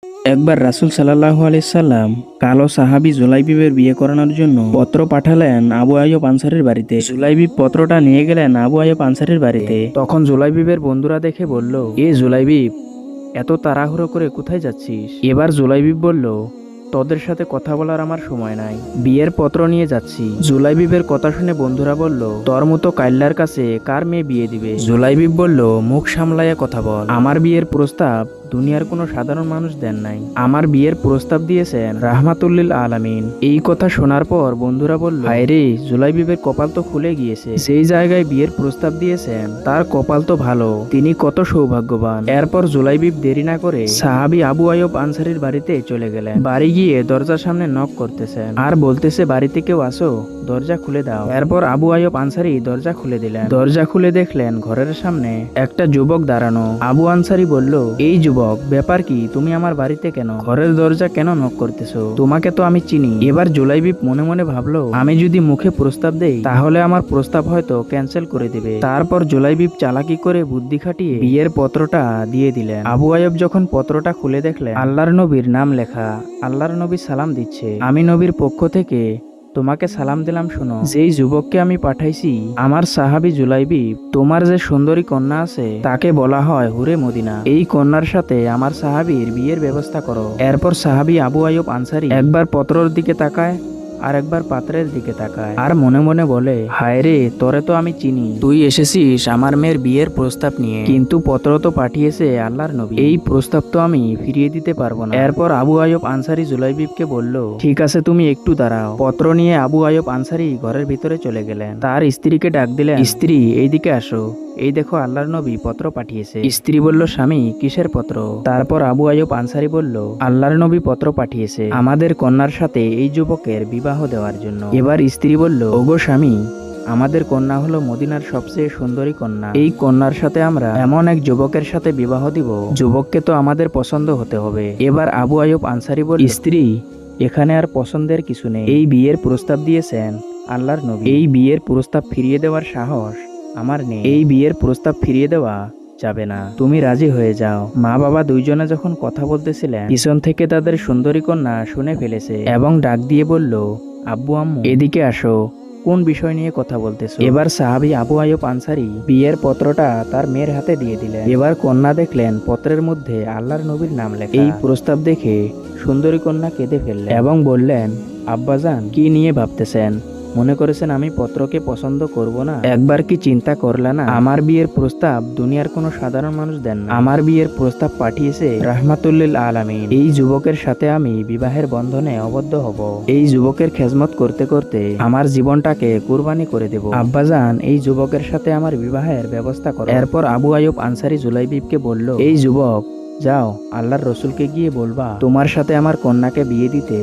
একবার রাসূল সাল্লাল্লাহু আলাইহি সাল্লাম কালো সাহাবী জুলাইবিবের বিয়ে করানোর জন্য পত্র পাঠালেন আবু আইয়ুব আনসারীর বাড়িতে। জুলাইবিব পত্রটা নিয়ে গেলেন আবু আইয়ুব আনসারীর বাড়িতে। তখন জুলাইবিবের বন্ধুরা দেখে বলল, এ জুলাইবিব, এত তাড়াহুড়ো করে কোথায় যাচ্ছিস? এবার জুলাইবিব বলল, তোদের সাথে কথা বলার আমার সময় নাই, বিয়ের পত্র নিয়ে যাচ্ছি। জুলাইবিবের কথা শুনে বন্ধুরা বলল, তোর মতো কাইল্লার কাছে কার মেয়ে বিয়ে দিবে? জুলাইবিব বলল, মুখ সামলাইয়া কথা বল। আমার বিয়ের প্রস্তাব দুনিয়ার কোনো সাধারণ মানুষ দেন নাই, আমার বিয়ের প্রস্তাব দিয়েছেন রাহমাতুল্লিল আলামিন। এই কথা শোনার পর বন্ধুরা বলল, হায় রে, জুলাইবিবের কপাল তো খুলে গিয়েছে। সেই জায়গায় বিয়ের প্রস্তাব দিয়েছেন, তার কপাল তো ভালো, তিনি কত সৌভাগ্যবান। এরপর জুলাইবিব দেরি না করে সাহাবী আবু আইয়ুব আনসারীর বাড়িতে চলে গেলেন। বাড়ি গিয়ে দরজার সামনে নক করতেছেন আর বলতেছে, বাড়িতে কেউ আসো, দরজা খুলে দাও। এরপর আবু আইয়ুব আনসারী দরজা খুলে দিলেন। দরজা খুলে দেখলেন ঘরের সামনে একটা যুবক দাঁড়ানো। আবু আনসারী বলল, এই যুবক, ব্যাপার কি? তুমি আমার বাড়িতে কেন? ঘরের দরজা কেন নক করতেছো? তোমাকে তো আমি চিনি। এবার জুলাইবিব মনে মনে ভাবলো, আমি যদি মুখে প্রস্তাব দেই তাহলে আমার প্রস্তাব হয়তো ক্যান্সেল করে দিবে। তারপর জুলাইবিব চালাকি করে বুদ্ধি খাটিয়ে বিয়ের পত্রটা দিয়ে দিলেন। আবু আইয়ুব যখন পত্রটা খুলে দেখলেন আল্লাহর নবীর নাম লেখা। আল্লাহর নবী সালাম দিচ্ছে, আমি নবীর পক্ষ থেকে তোমাকে সালাম দিলাম, শোনো, যেই যুবককে আমি পাঠাইছি আমার সাহাবী জুলাইবিব, তোমার যে সুন্দরী কন্যা আছে তাকে বলা হয় হুরে মদিনা। এই কন্যার সাথে আমার সাহাবীর বিয়ের ব্যবস্থা করো। এরপর সাহাবী আবু আইয়ুব আনসারী একবার পত্রের দিকে তাকায় আর একবার পাত্রের দিকে তাকায় আর মনে মনে বলে, হায় রে, তোরে তো আমি চিনি, তুই এসেছিস আমার মেয়ের বিয়ের প্রস্তাব নিয়ে, কিন্তু পত্র তো পাঠিয়েছে আল্লাহর নবী, এই প্রস্তাব তো আমি ফিরিয়ে দিতে পারবো না। এরপর আবু আইয়ুব আনসারী জুলাইবিবকে বলল, ঠিক আছে, তুমি একটু দাঁড়াও। পত্র নিয়ে আবু আইয়ুব আনসারী ঘরের ভিতরে চলে গেলেন। তার স্ত্রীকে ডাক দিলেন, স্ত্রী, এইদিকে আসো, এই দেখো আল্লাহর নবী পত্র পাঠিয়েছে। স্ত্রী বলল, স্বামী, কিসের পত্র? তারপর আবু আইয়ুব আনসারী বলল, আল্লাহর নবী পত্র পাঠিয়েছে আমাদের কন্যার সাথে এই যুবকের বিবাহ দেওয়ার জন্য। এবার স্ত্রী বলল, ওগো স্বামী, আমাদের কন্যা হলো মদিনার সবচেয়ে সুন্দরী কন্যা। এই কন্যার সাথে আমরা এমন এক যুবকের সাথে বিবাহ দিব, যুবককে তো আমাদের পছন্দ হতে হবে। এবার আবু আইয়ুব আনসারী বলল, স্ত্রী, এখানে আর পছন্দের কিছু নেই, এই বিয়ের প্রস্তাব দিয়েছেন আল্লাহর নবী, এই বিয়ের প্রস্তাব ফিরিয়ে দেওয়ার সাহস আমার নেই, এই বিয়ের প্রস্তাব ফিরিয়ে দেওয়া যাবে না, তুমি রাজি হয়ে যাও। মা বাবা দুইজনে যখন কথা বলতেছিলেন পিছন থেকে তাদের সুন্দরী কন্যা শুনে ফেলেছে এবং ডাক দিয়ে বলল, আব্বু আম্মু, এদিকে আসো, কোন বিষয় নিয়ে কথা বলতেছো? এবার সাহাবী আবু আইয়ুব আনসারী বিয়ের পত্রটা তার মেয়ের হাতে দিয়ে দিলেন। এবার কন্যা দেখলেন পত্রের মধ্যে আল্লাহর নবীর নাম লেখা। এই প্রস্তাব দেখে সুন্দরী কন্যা কেঁদে ফেললেন এবং বললেন, আব্বাজান, কি নিয়ে ভাবতেছেন? মনে করেছেন আমি পত্রকে পছন্দ করব না? একবার কি চিন্তা করলে না, আমার বিয়ের প্রস্তাব দুনিয়ার কোনো সাধারণ মানুষ দেন না, আমার বিয়ের প্রস্তাব পাঠিয়েছে রাহমাতুল্লিল আলামিন। এই যুবকের সাথে আমি বিবাহের বন্ধনে আবদ্ধ হব, এই যুবকের খেজমত করতে করতে আমার জীবনটাকে কুরবানি করে দেব। আব্বাজান, এই যুবকের সাথে আমার বিবাহের ব্যবস্থা করো। এরপর আবু আইয়ুব আনসারী জুলাইবিবকে বলল, এই যুবক, যাও আল্লাহর রসুলকে গিয়ে বলবা তোমার সাথে আমার কন্যাকে বিয়ে দিতে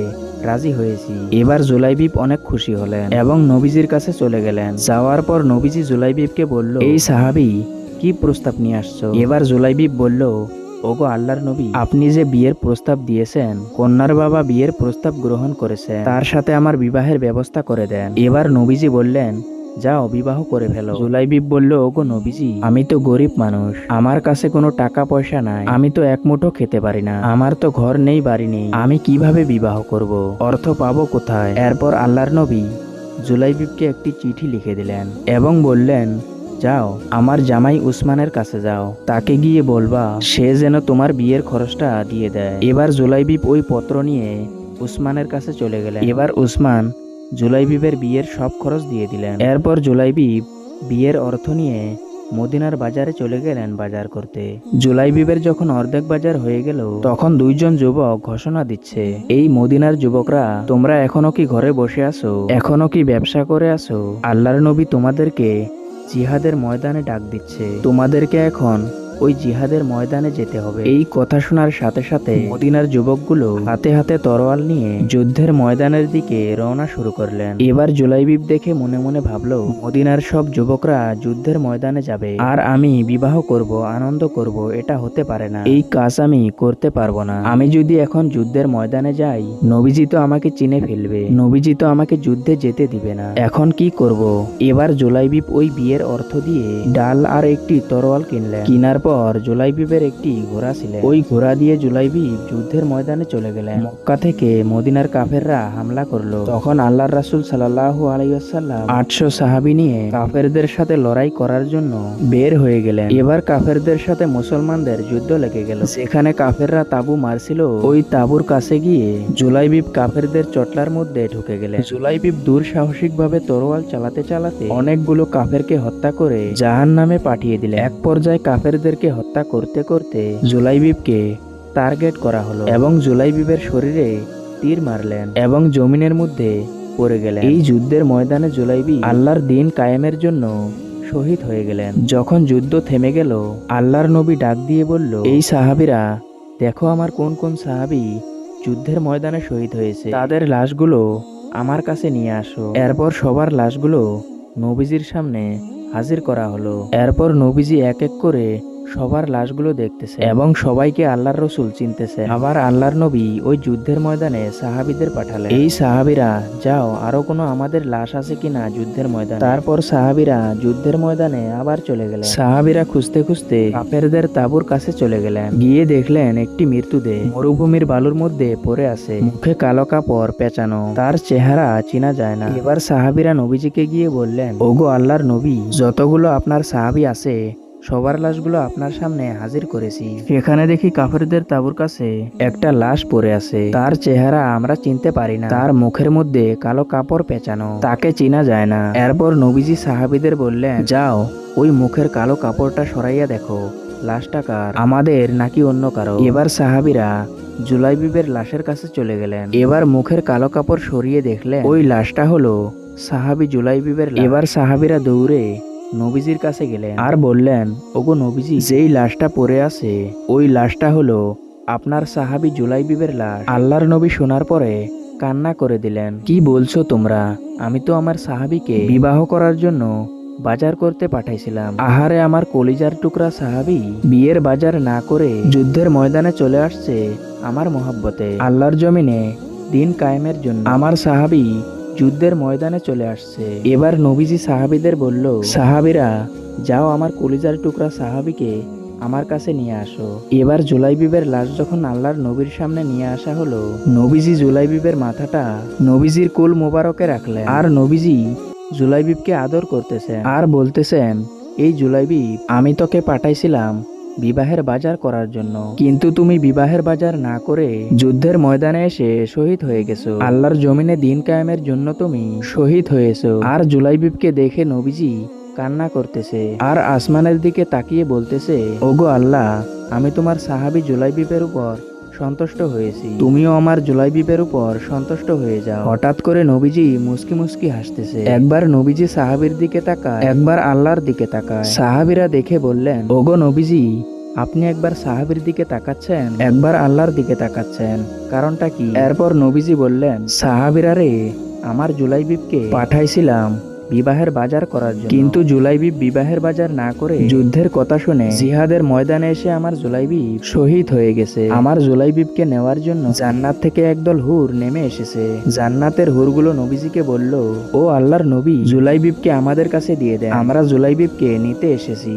রাজি হয়েছি। এবার জুলাইবিব অনেক খুশি হলেন এবং নবীজির কাছে চলে গেলেন। যাওয়ার পর নবীজি জুলাইবিবকে বলল, এই সাহাবী, কি প্রস্তাব নিয়ে আসছো? এবার জুলাইবিব বলল, ওগো আল্লাহর নবী, আপনি যে বিয়ের প্রস্তাব দিয়েছেন, কন্যার বাবা বিয়ের প্রস্তাব গ্রহণ করেছেন, তার সাথে আমার বিবাহের ব্যবস্থা করে দেন। এবার নবীজি বললেন, যাও বিবাহ করে ফেলো। জুলাইবিব বলল, ওগো নবীজি, আমি তো গরিব মানুষ, আমার কাছে কোনো টাকা পয়সা নাই, আমি তো এক মুঠো খেতে পারি না, আমার তো ঘর নেই, বাড়ি নেই, আমি কিভাবে বিবাহ করব? অর্থ পাবো কোথায়? এরপর আল্লাহর নবী জুলাইবিবকে একটি চিঠি লিখে দিলেন এবং বললেন, যাও আমার জামাই উসমানের কাছে যাও, তাকে গিয়ে বলবা সে যেন তোমার বিয়ের খরচটা দিয়ে দেয়। এবার জুলাইবিব ওই পত্র নিয়ে উসমানের কাছে চলে গেলেন। এবার উসমান জুলাইবিবের বিয়ের সব খরচ দিয়ে দিলেন। এরপর জুলাইবিব বিয়ের অর্থ নিয়ে মদিনার বাজারে চলে গেলেন বাজার করতে। জুলাইবিবের যখন অর্ধেক বাজার হয়ে গেল তখন দুইজন যুবক ঘোষণা দিচ্ছে, এই মদিনার যুবকরা, তোমরা এখনো কি ঘরে বসে আছো? এখনো কি ব্যবসা করে আছো? আল্লাহর নবী তোমাদেরকে জিহাদের ময়দানে ডাক দিচ্ছে, তোমাদেরকে এখন ওই জিহাদের ময়দানে যেতে হবে। এই কথা শোনার সাথে সাথে মদিনার যুবকগুলো হাতে হাতে তরোয়াল নিয়ে যুদ্ধের ময়দানের দিকে রওনা শুরু করলেন। এবার জুলাইবিব দেখে মনে মনে ভাবলো, মদিনার সব যুবকরা যুদ্ধের ময়দানে যাবে আর আমি বিবাহ করব, আনন্দ করব, এটা হতে পারে না, এই কাজ আমি করতে পারবো না। আমি যদি এখন যুদ্ধের ময়দানে যাই, নবীজি তো আমাকে চিনে ফেলবে, নবীজি তো আমাকে যুদ্ধে যেতে দিবে না, এখন কি করব? এবার জুলাইবিব ওই বিয়ের অর্থ দিয়ে ডাল আর একটি তরোয়াল কিনলেন। কিনার এরপর জুলাইবিবের একটি ঘোড়া ছিল, ওই ঘোড়া দিয়ে জুলাইবিব যুদ্ধের ময়দানে চলে গেলেন। মক্কা থেকে মদিনার কাফেররা হামলা করলো। তখন আল্লাহর রাসূল সাল্লাল্লাহু আলাইহি ওয়াসাল্লাম 800 সাহাবী নিয়ে কাফেরদের সাথে লড়াই করার জন্য বের হয়ে গেলেন। এবার কাফেরদের সাথে মুসলমানদের যুদ্ধ লেগে গেল। যেখানে কাফেররা তাবু মারছিল, ওই তাবুর কাছে গিয়ে জুলাইবিব কাফেরদের চটলার মধ্যে ঢুকে গেলেন। জুলাইবিব দুঃসাহসিকভাবে তরোয়াল চালাতে চালাতে অনেকগুলো কাফেরকে হত্যা করে জাহান্নামে পাঠিয়ে দিলেন। এক পর্যায়ে কাফেরদেরকে হত্যা করতে করতে জুলাইবিবকে টার্গেট করা হলো এবং জুলাইবিবের শরীরে তীর মারলেন এবং জমিনের মধ্যে পড়ে গেলেন। এই যুদ্ধের ময়দানে জুলাইবিব আল্লাহর দ্বীন কায়েমের জন্য শহীদ হয়ে গেলেন। যখন যুদ্ধ থেমে গেল, আল্লাহর নবী ডাক দিয়ে বলল, এই সাহাবীরা দেখো আমার কোন কোন সাহাবী যুদ্ধের ময়দানে শহীদ হয়েছে, তাদের লাশগুলো আমার কাছে নিয়ে আসো। এরপর সবার লাশগুলো নবীজির সামনে হাজির করা হলো। এরপর নবীজি এক এক করে সবার লাশগুলো দেখতেছে এবং সবাইকে আল্লাহর রসুল চিনতেছে। আবার আল্লাহর নবী ওই যুদ্ধের ময়দানে সাহাবীদের পাঠালেন, এই সাহাবীরা যাও আরো কোনো আমাদের লাশ আছে কিনা যুদ্ধের ময়দানে। তারপর সাহাবীরা যুদ্ধের ময়দানে আবার চলে গেলেন। সাহাবীরা খুঁজতে খুঁজতে কাফেরদের তাঁবুর কাছে চলে গেলেন। গিয়ে দেখলেন একটি মৃতদেহ মরুভূমির বালুর মধ্যে পড়ে আছে, মুখে কালো কাপড় পেঁচানো, তার চেহারা চেনা যায় না। এবার সাহাবীরা নবীজিকে গিয়ে বললেন, ওগো আল্লাহর নবী, যতগুলো আপনার সাহাবী আছে সবার লাশগুলো আপনার সামনে হাজির করেছি। সেখানে দেখি কাফেরদের তাঁবুর কাছে একটা লাশ পড়ে আছে, তার চেহারা আমরা চিনতে পারি না, তার মুখের মধ্যে কালো কাপড় পেঁচানো, তাকে চেনা যায় না। এরপর নবীজি সাহাবীদের বললেন, যাও ওই মুখের কালো কাপড়টা সরাইয়া দেখো, লাশটা কার, আমাদের নাকি অন্য কারো। এবার সাহাবীরা জুলাইবিবের লাশের কাছে চলে গেলেন। এবার মুখের কালো কাপড় সরিয়ে দেখলেন ওই লাশটা হলো সাহাবী জুলাইবিবের লাশ। এবার সাহাবীরা দৌড়ে নবীজির কাছে গেলেন আর বললেন, ওগো নবীজি, যেই লাশটা পড়ে আছে ওই লাশটা হলো আপনার সাহাবী জুলাইবিবের লাশ। আল্লাহর নবী শোনার পরে কান্না করে দিলেন, কি বলছো তোমরা? আমি তো আমার সাহাবীকে বিবাহ করার জন্য বাজার করতে পাঠাইছিলাম। আহারে আমার কলিজার টুকরা সাহাবী বিয়ের বাজার না করে যুদ্ধের ময়দানে চলে আসছে আমার মহব্বতে। আল্লাহর জমিনে দিন কায়েমের জন্য আমার সাহাবী যুদ্ধের ময়দানে চলে আসছে। এবার নবীজি সাহাবীদের বলল, সাহাবীরা যাও আমার কলিজার টুকরা সাহাবীকে আমার কাছে নিয়ে আসো। এবার জুলাইবিবের লাশ যখন আল্লাহর নবীর সামনে নিয়ে আসা হলো, নবীজি জুলাইবিবের মাথাটা নবীজির কুল মোবারকে রাখলেন আর নবীজি জুলাইবিবকে আদর করতেছেন আর বলতেছেন, এই জুলাইবিব, আমি তোকে পাঠাইছিলাম বিবাহের বাজার করার জন্য, কিন্তু তুমি বিবাহের বাজার না করে যুদ্ধের ময়দানে এসে শহীদ হয়ে গেছো। আল্লাহর জমিনে দিন কায়েমের জন্য তুমি শহীদ হয়েছো। আর জুলাইবিবকে দেখে নবীজি কান্না করতেছে আর আসমানের দিকে তাকিয়ে বলতেছে, ওগো আল্লাহ, আমি তোমার সাহাবী জুলাইবিবের উপর সন্তুষ্ট হয়েছি, তুমিও আমার জুলাইবিবের উপর সন্তুষ্ট হয়ে যাও। হঠাৎ করে নবীজি মুস্কি মুস্কি হাসতেছে। একবার নবীজি সাহাবীর দিকে তাকায়, একবার আল্লাহর দিকে তাকায়। সাহাবীরা দেখে বললেন, ওগো নবীজি, আপনি একবার সাহাবীর দিকে তাকাচ্ছেন, একবার আল্লাহর দিকে তাকাচ্ছেন, কারণটা কি? এরপর নবীজি বললেন, সাহাবীরা রে, আমার জুলাইবিবকে পাঠাইছিলাম বিবাহের বাজার করার জন্য, কিন্তু জুলাইবিব বিবাহের বাজার না করে যুদ্ধের কথা শুনে জিহাদের ময়দানে এসে আমার জুলাইবিব শহীদ হয়ে গেছে। আমার জুলাইবিবকে নেওয়ার জন্য জান্নাত থেকে একদল হুর নেমে এসেছে। জান্নাতের হুরগুলো নবীজিকে বলল, ও আল্লাহর নবী, জুলাইবিবকে আমাদের কাছে দিয়ে দেন, আমরা জুলাইবিবকে নিতে এসেছি।